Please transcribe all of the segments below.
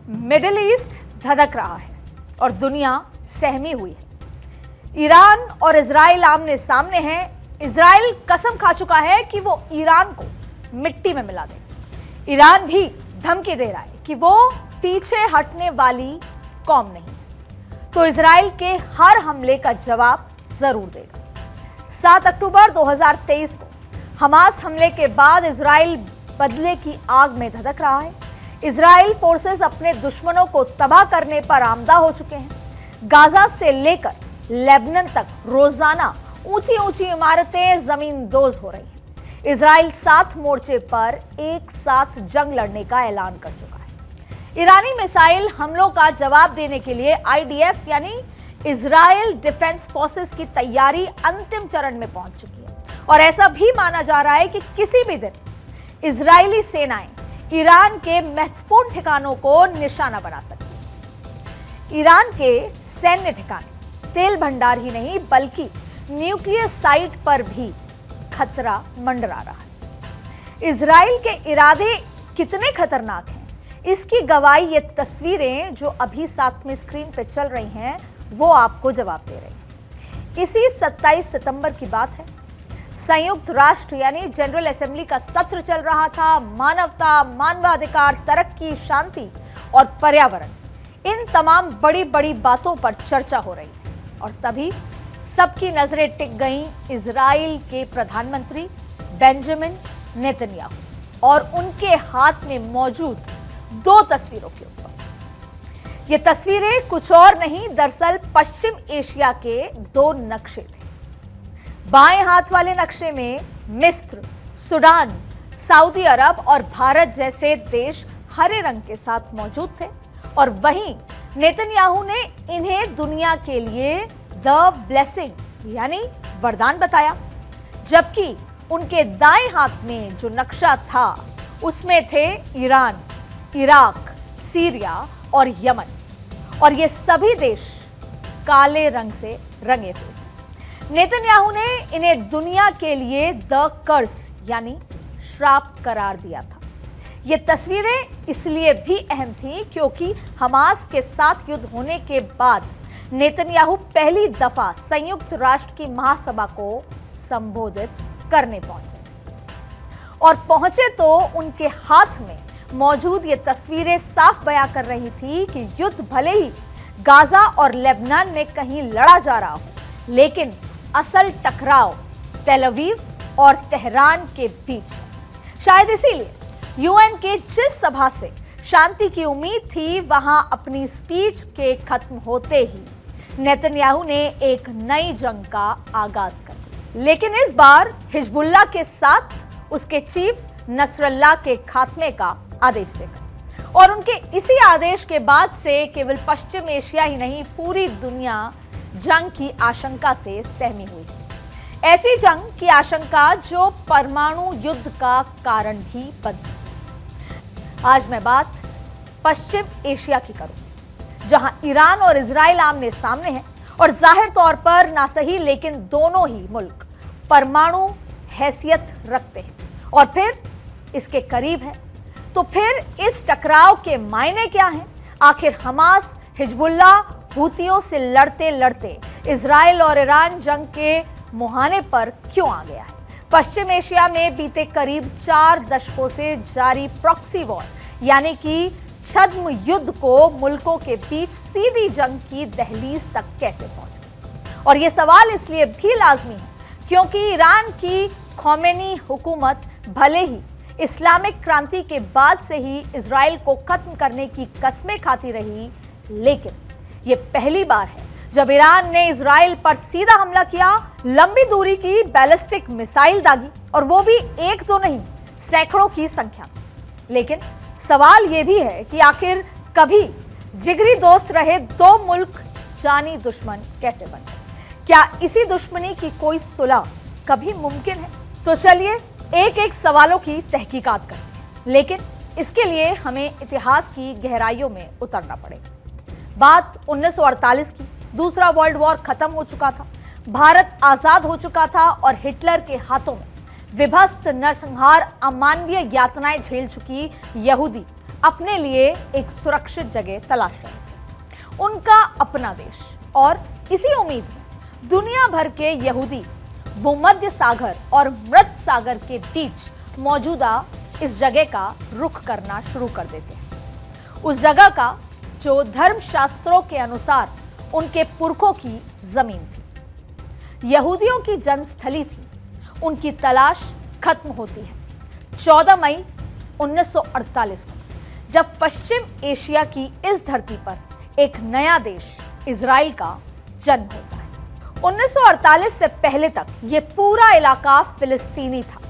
Middle east धधक रहा है और दुनिया सहमी हुई है। ईरान और इजराइल आमने सामने हैं। इजराइल कसम खा चुका है कि वो ईरान को मिट्टी में मिला देगा। ईरान भी धमकी दे रहा है कि वो पीछे हटने वाली कौम नहीं, तो इजराइल के हर हमले का जवाब जरूर देगा। 7 अक्टूबर 2023 को हमास हमले के बाद इजराइल बदले की आग में धधक रहा है। इजराइल फोर्सेस अपने दुश्मनों को तबाह करने पर आमदा हो चुके हैं। गाजा से लेकर लेबनान तक रोजाना ऊंची ऊंची इमारतें जमींदोज हो रही हैं। इजराइल 7 मोर्चे पर एक साथ जंग लड़ने का ऐलान कर चुका है। ईरानी मिसाइल हमलों का जवाब देने के लिए आईडीएफ यानी इजराइल डिफेंस फोर्सेस की तैयारी अंतिम चरण में पहुंच चुकी है और ऐसा भी माना जा रहा है कि किसी भी दिन इजरायली सेनाएं ईरान के महत्वपूर्ण ठिकानों को निशाना बना सकती है। ईरान के सैन्य ठिकाने, तेल भंडार ही नहीं बल्कि न्यूक्लियर साइट पर भी खतरा मंडरा रहा है। इजराइल के इरादे कितने खतरनाक हैं, इसकी गवाही ये तस्वीरें जो अभी साथ में स्क्रीन पे चल रही हैं वो आपको जवाब दे रही हैं। इसी 27 सितंबर की बात है। संयुक्त राष्ट्र यानी जनरल असेंबली का सत्र चल रहा था। मानवता, मानवाधिकार, तरक्की, शांति और पर्यावरण, इन तमाम बड़ी बड़ी बातों पर चर्चा हो रही थी और तभी सबकी नजरें टिक गईं इजराइल के प्रधानमंत्री बेंजामिन नेतन्याहू और उनके हाथ में मौजूद 2 तस्वीरों के ऊपर। ये तस्वीरें कुछ और नहीं, दरअसल पश्चिम एशिया के 2 नक्शे थे। बाएं हाथ वाले नक्शे में मिस्र, सूडान, सऊदी अरब और भारत जैसे देश हरे रंग के साथ मौजूद थे और वहीं नेतन्याहू ने इन्हें दुनिया के लिए द ब्लेसिंग यानी वरदान बताया, जबकि उनके दाएं हाथ में जो नक्शा था उसमें थे ईरान, इराक, सीरिया और यमन और ये सभी देश काले रंग से रंगे हुए। नेतन्याहू ने इन्हें दुनिया के लिए द कर्स यानी श्राप करार दिया था। ये तस्वीरें इसलिए भी अहम थी क्योंकि हमास के साथ युद्ध होने के बाद नेतन्याहू पहली दफा संयुक्त राष्ट्र की महासभा को संबोधित करने पहुंचे और पहुंचे तो उनके हाथ में मौजूद ये तस्वीरें साफ बयां कर रही थी कि युद्ध भले ही गाजा और लेबनान में कहीं लड़ा जा रहा हो, लेकिन असल टकराव तेल अवीव और तेहरान के बीच। शायद इसीलिए यूएन के जिस सभा से शांति की उम्मीद थी, वहां अपनी स्पीच के खत्म होते ही नेतन्याहू ने एक नई जंग का आगाज कर दिया। लेकिन इस बार हिजबुल्लाह के साथ उसके चीफ नसरल्लाह के खात्मे का आदेश देकर और उनके इसी आदेश के बाद से केवल पश्चिम एशिया ही नहीं पूरी दुनिया जंग की आशंका से सहमी हुई। ऐसी जंग की आशंका जो परमाणु युद्ध का कारण भी बन सकती। आज मैं बात पश्चिम एशिया की करूं, जहां ईरान और इजराइल आमने सामने हैं और जाहिर तौर पर ना सही लेकिन दोनों ही मुल्क परमाणु हैसियत रखते हैं और फिर इसके करीब है। तो फिर इस टकराव के मायने क्या हैं? आखिर हमास, हिजबुल्लाह, हूतियों से लड़ते लड़ते इजराइल और ईरान जंग के मुहाने पर क्यों आ गया है? पश्चिम एशिया में बीते करीब 4 दशकों से जारी प्रॉक्सी वॉर यानी कि छद्म युद्ध को मुल्कों के बीच सीधी जंग की दहलीज तक कैसे पहुंच गई? और यह सवाल इसलिए भी लाजमी है क्योंकि ईरान की खोमेनी हुकूमत भले ही इस्लामिक क्रांति के बाद से ही इजराइल को खत्म करने की कस्में खाती रही, लेकिन ये पहली बार है जब ईरान ने इजराइल पर सीधा हमला किया, लंबी दूरी की बैलिस्टिक मिसाइल दागी और वो भी एक तो नहीं सैकड़ों की संख्या। लेकिन सवाल ये भी है कि आखिर कभी जिगरी दोस्त रहे 2 मुल्क जानी दुश्मन कैसे बन गए? क्या इसी दुश्मनी की कोई सुलह कभी मुमकिन है? तो चलिए एक एक सवालों की तहकीकात करें, लेकिन इसके लिए हमें इतिहास की गहराइयों में उतरना पड़ेगा। बात 1948 की, दूसरा वर्ल्ड वॉर खत्म हो चुका था, भारत आजाद हो चुका था और हिटलर के हाथों में विभत्स नरसंहार, अमानवीय यातनाएं झेल चुकी यहूदी अपने लिए एक सुरक्षित जगह तलाश रहे थे, उनका अपना देश। और इसी उम्मीद में दुनिया भर के यहूदी भूमध्य सागर और मृत सागर के बीच मौजूदा इस जगह का रुख करना शुरू कर देते हैं, उस जगह का जो धर्मशास्त्रों के अनुसार उनके पुरखों की जमीन थी, यहूदियों की जन्मस्थली थी। उनकी तलाश खत्म होती है 14 मई 1948 को, जब पश्चिम एशिया की इस धरती पर एक नया देश इजराइल का जन्म होता है। 1948 से पहले तक यह पूरा इलाका फिलिस्तीनी था,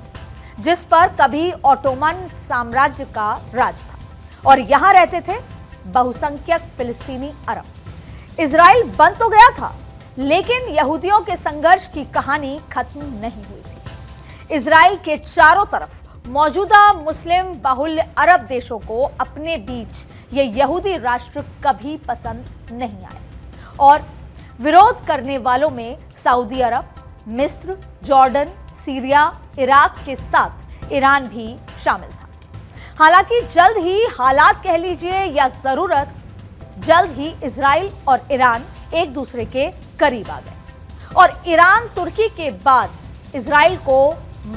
जिस पर कभी ओटोमन साम्राज्य का राज था, और यहां रहते थे बहुसंख्यक फिलिस्तीनी अरब। इजराइल बन तो गया था, लेकिन यहूदियों के संघर्ष की कहानी खत्म नहीं हुई थी। इजराइल के चारों तरफ मौजूदा मुस्लिम बाहुल्य अरब देशों को अपने बीच ये यहूदी राष्ट्र कभी पसंद नहीं आए, और विरोध करने वालों में सऊदी अरब, मिस्र, जॉर्डन, सीरिया, इराक के साथ ईरान भी शामिल था। हालांकि जल्द ही हालात कह लीजिए या जरूरत, जल्द ही इजराइल और ईरान एक दूसरे के करीब आ गए, और ईरान तुर्की के बाद इजराइल को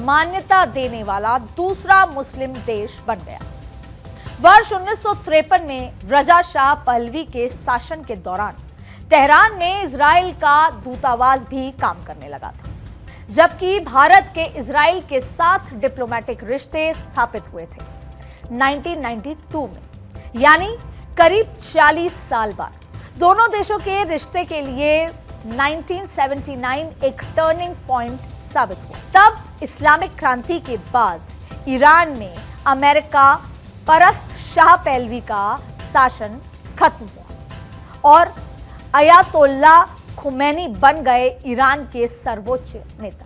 मान्यता देने वाला दूसरा मुस्लिम देश बन गया। वर्ष 1953 में रजा शाह पहलवी के शासन के दौरान तेहरान में इजराइल का दूतावास भी काम करने लगा था, जबकि भारत के इजराइल के साथ डिप्लोमेटिक रिश्ते स्थापित हुए थे 1992 में, यानी करीब 40 साल बाद। दोनों देशों के रिश्ते के लिए 1979 एक टर्निंग पॉइंट साबित हुआ। तब इस्लामिक क्रांति के बाद ईरान में अमेरिका परस्त शाह पहलवी का शासन खत्म हुआ और अयातोल्ला खुमैनी बन गए ईरान के सर्वोच्च नेता।